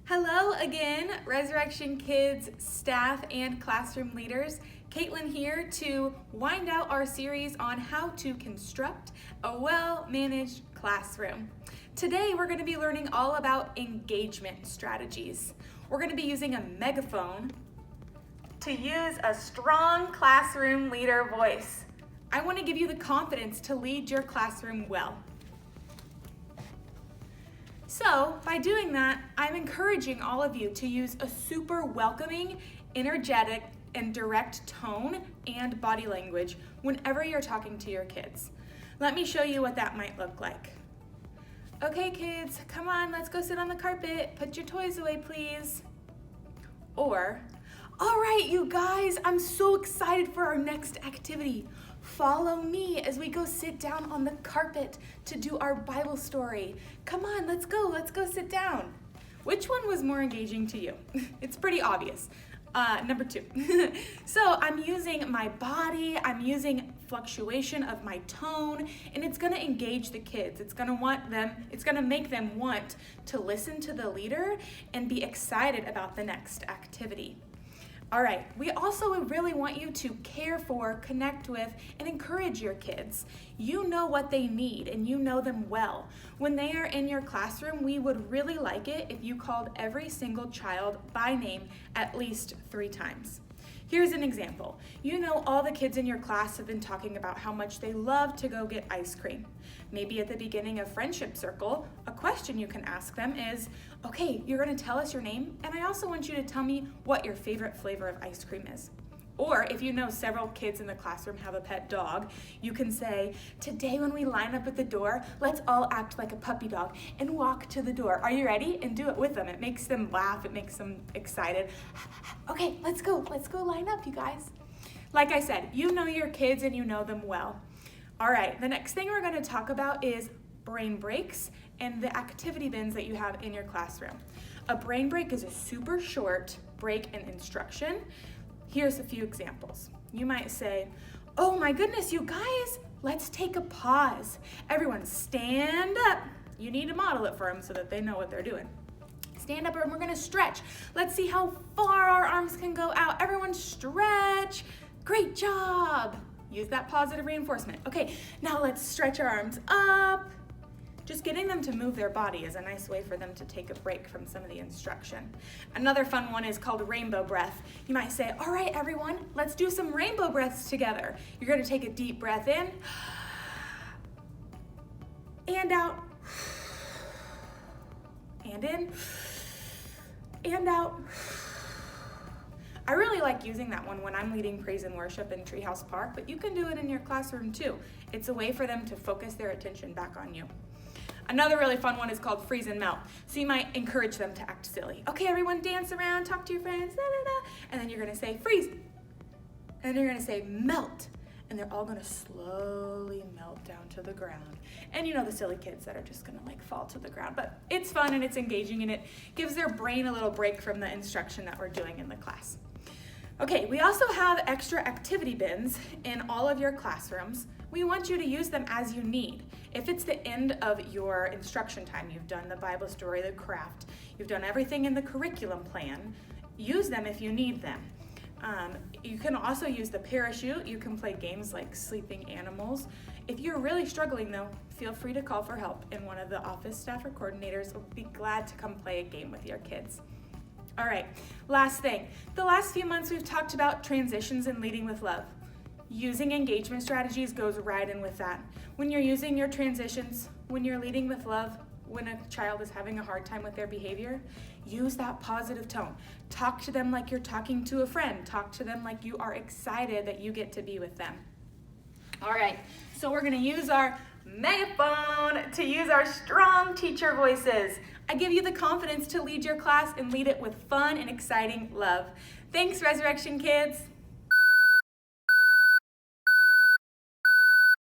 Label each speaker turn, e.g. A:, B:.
A: Hello again, Resurrection Kids staff and classroom leaders. Caitlin here to wind out our series on how to construct a well-managed classroom. Today we're going to be learning all about engagement strategies. We're going to be using a megaphone to use a strong classroom leader voice. I want to give you the confidence to lead your classroom well. So, by doing that, I'm encouraging all of you to use a super welcoming, energetic, and direct tone and body language whenever you're talking to your kids. Let me show you what that might look like. Okay, kids, come on, let's go sit on the carpet. Put your toys away, please. Or, all right, you guys, I'm so excited for our next activity. Follow me as we go sit down on the carpet to do our Bible story. Come on, let's go sit down. Which one was more engaging to you? It's pretty obvious. Number 2. So I'm using my body, I'm using fluctuation of my tone, and it's gonna engage the kids. It's gonna make them want to listen to the leader and be excited about the next activity. All right, we also really want you to care for, connect with, and encourage your kids. You know what they need and you know them well. When they are in your classroom, we would really like it if you called every single child by name at least 3 times. Here's an example. You know all the kids in your class have been talking about how much they love to go get ice cream. Maybe at the beginning of Friendship Circle, a question you can ask them is, okay, you're gonna tell us your name, and I also want you to tell me what your favorite flavor of ice cream is. Or if you know several kids in the classroom have a pet dog, you can say, today when we line up at the door, let's all act like a puppy dog and walk to the door. Are you ready? And do it with them. It makes them laugh, it makes them excited. Okay, let's go line up, you guys. Like I said, you know your kids and you know them well. All right, the next thing we're gonna talk about is brain breaks and the activity bins that you have in your classroom. A brain break is a super short break in instruction. Here's a few examples. You might say, oh my goodness, you guys, let's take a pause. Everyone stand up. You need to model it for them so that they know what they're doing. Stand up and we're gonna stretch. Let's see how far our arms can go out. Everyone stretch. Great job. Use that positive reinforcement. Okay, now let's stretch our arms up. Just getting them to move their body is a nice way for them to take a break from some of the instruction. Another fun one is called rainbow breath. You might say, all right, everyone, let's do some rainbow breaths together. You're gonna take a deep breath in, and out, and in, and out. I really like using that one when I'm leading praise and worship in Treehouse Park, but you can do it in your classroom too. It's a way for them to focus their attention back on you. Another really fun one is called freeze and melt. So you might encourage them to act silly. Okay, everyone dance around, talk to your friends, da, da, da. And then you're gonna say freeze. And then you're gonna say melt. And they're all gonna slowly melt down to the ground. And you know the silly kids that are just gonna fall to the ground. But it's fun and it's engaging and it gives their brain a little break from the instruction that we're doing in the class. Okay, we also have extra activity bins in all of your classrooms. We want you to use them as you need. If it's the end of your instruction time, you've done the Bible story, the craft, you've done everything in the curriculum plan, use them if you need them. You can also use the parachute. You can play games like sleeping animals. If you're really struggling though, feel free to call for help and one of the office staff or coordinators will be glad to come play a game with your kids. All right, last thing. The last few months we've talked about transitions and leading with love. Using engagement strategies goes right in with that. When you're using your transitions, when you're leading with love, when a child is having a hard time with their behavior, use that positive tone. Talk to them like you're talking to a friend. Talk to them like you are excited that you get to be with them. All right, so we're gonna use our megaphone to use our strong teacher voices. I give you the confidence to lead your class and lead it with fun and exciting love. Thanks, Resurrection Kids.